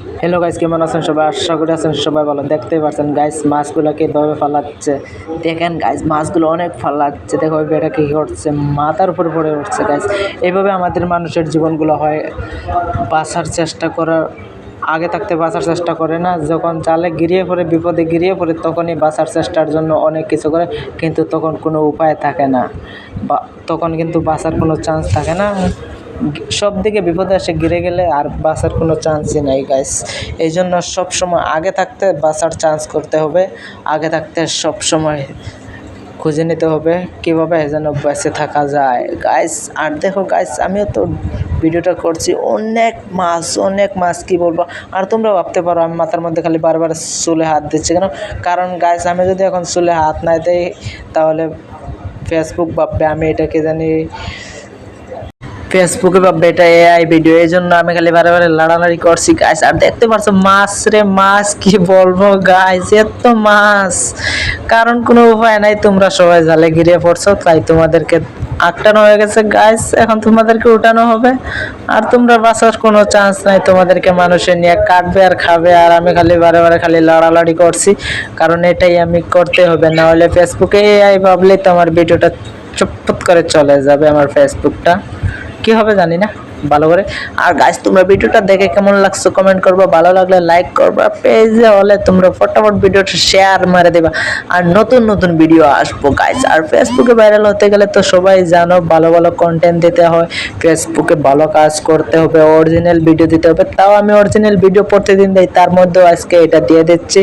Hello guys, কেমন আছেন সবাই? আশা করি আছেন সবাই ভালো। দেখতেই পাচ্ছেন গাইস মাছগুলোকে এভাবে ফালাচ্ছে। দেখেন গাইস মাছগুলো অনেক ফালাচ্ছে। দেখো এটা কি করছে, মাথার উপর পড়ে উঠছে গাইস। এইভাবে আমাদের মানুষের জীবনগুলো হয়, বাঁচার চেষ্টা করার আগে থাকতে বাঁচার চেষ্টা করে না, যখন জালে গিরিয়ে পড়ে বিপদে গিরিয়ে পড়ে তখনই বাঁচার চেষ্টার জন্য অনেক কিছু করে, কিন্তু তখন কোনো উপায় থাকে না, বা তখন কিন্তু বাঁচার কোনো চান্স থাকে না। সব দিকে বিপদে এসে ঘিরে গেলে আর বাঁচার কোনো চান্সই নাই গাইস। এই জন্য সবসময় আগে থাকতে বাঁচার চান্স করতে হবে, আগে থাকতে সবসময় খুঁজে নিতে হবে কীভাবে যেন বেঁচে থাকা যায় গাইস। আর দেখো গাইস, আমিও তো ভিডিওটা করছি, অনেক মাছ কী বলবো। আর তোমরা ভাবতে পারো আমি মাথার মধ্যে খালি বারবার চুলে হাত দিচ্ছি কেন? কারণ গাইস, আমি যদি এখন চুলে হাত না দিই তাহলে ফেসবুক ভাববে আমি এটাকে জানি, ফেসবুকে ভাববে এটা এআই ভিডিও। এই জন্য আমি খালি বারে লাড়ালাড়ি করছি গাইস। আর দেখতে পারছো মাছ রে মাছ, কি বলবো গাইস, এত মাছ, কারণ কোনো উপায় নাই। তোমরা সবাই জালে ঘিরে পড়ছো, তাই তোমাদেরকে আটকানো হয়ে গেছে গাইস। এখন তোমাদেরকে উঠানো হবে, আর তোমরা বাঁচার কোনো চান্স নাই। তোমাদেরকে মানুষে নিয়ে কাটবে আর খাবে, আর আমি খালি বারে খালি লাড়ালাড়ি করছি, কারণ এটাই আমি করতে হবে। না হলে ফেসবুকে এআই ভাবলেই তো আমার ভিডিওটা চুপপুত করে চলে যাবে, আমার ফেসবুকটা কি হবে জানি না ভালো করে। আর গাইস, তোমরা ভিডিওটা দেখে কেমন লাগছে কমেন্ট করবা, ভালো লাগলে লাইক করবা, পেজে হলে তোমরা ফটাফট ভিডিওটা শেয়ার মারে দেবা। আর নতুন ভিডিও আসবো গাইস। আর ফেসবুকে ভাইরাল হতে গেলে তো সবাই জানো, ভালো কন্টেন্ট দিতে হয়, ফেসবুকে ভালো কাজ করতে হবে, অরিজিনাল ভিডিও দিতে হবে। তাও আমি অরিজিনাল ভিডিও প্রতিদিন দিই, তার মধ্যেও আজকে এটা দিয়ে দিচ্ছি।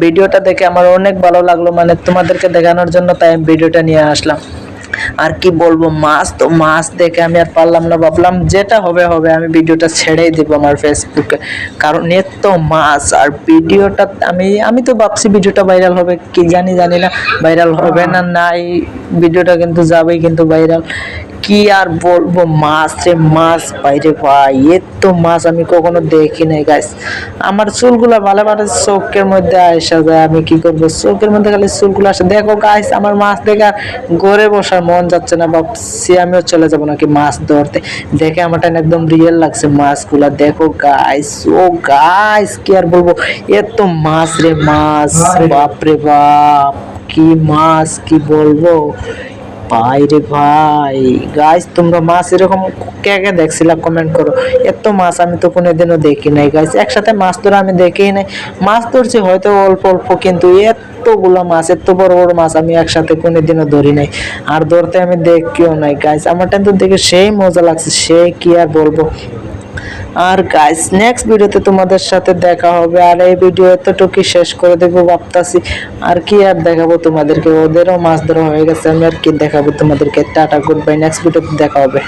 ভিডিওটা দেখে আমার অনেক ভালো লাগলো, মানে তোমাদেরকে দেখানোর জন্য, তাই আমি ভিডিওটা নিয়ে আসলাম। আর কি বলবো, মাছ দেখে আমি আর পারলাম না, ভাবলাম যেটা হবে আমি ভিডিওটা ছেড়েই দিব আমার ফেসবুকে, কারণ এত মাছ। আর ভিডিওটা আমি তো ভাবছি ভিডিওটা ভাইরাল হবে, কি জানি না ভাইরাল হবে না নাই, ভিডিওটা কিন্তু যাবেই কিন্তু ভাইরাল। কি আর বলবো, মাছ রে মাছ, বাইরে ভাই এত মাছ আমি কখনো দেখি নাই গাইস। আমার চুলগুলা ভালো চোখের মধ্যে আসা যায়, আমি কি করবো, চোখের মধ্যে খালি চুলগুলো আসে। দেখো গাইস, আমার মাছ দেখে আর ঘরে বসার মন যাচ্ছে না, ভাবছি আমিও চলে যাবো নাকি মাছ ধরতে। দেখে আমারটা একদম রিয়েল লাগছে মাছগুলা। দেখো গাইস, ও গাইস কি আর বলবো, এত মাছ রে মাছ, বাপরে বাপ, কি মাছ, কি বলবো ভাই রে ভাই। গাইস, তোমরা মাছ এরকম কে দেখছিলা কমেন্ট করো। এত মাছ আমি তো কোনোদিনও দেখি নাই গাইস, একসাথে মাছ ধরা আমি দেখি নাই। মাছ ধরছি হয়তো অল্প কিন্তু এতগুলো মাছ, এত বড় মাছ আমি একসাথে কোনোদিনও ধরি নাই, আর ধরতে আমি দেখিও নাই গাইস। আমার টাইম তো দেখে সেই মজা লাগছে, সে কি আর বলবো। আর গাইস, নেক্সট ভিডিওতে তোমাদের সাথে দেখা হবে। আর এই ভিডিও এতটুকু শেষ করে দেবো ভাবতাছি। আর কি আর দেখাবো তোমাদেরকে, ওদেরও মাছ ধরা হয়ে গেছে, আমি আর কি দেখাবো তোমাদেরকে। টাটা, গুড বাই, নেক্সট ভিডিওতে দেখা হবে।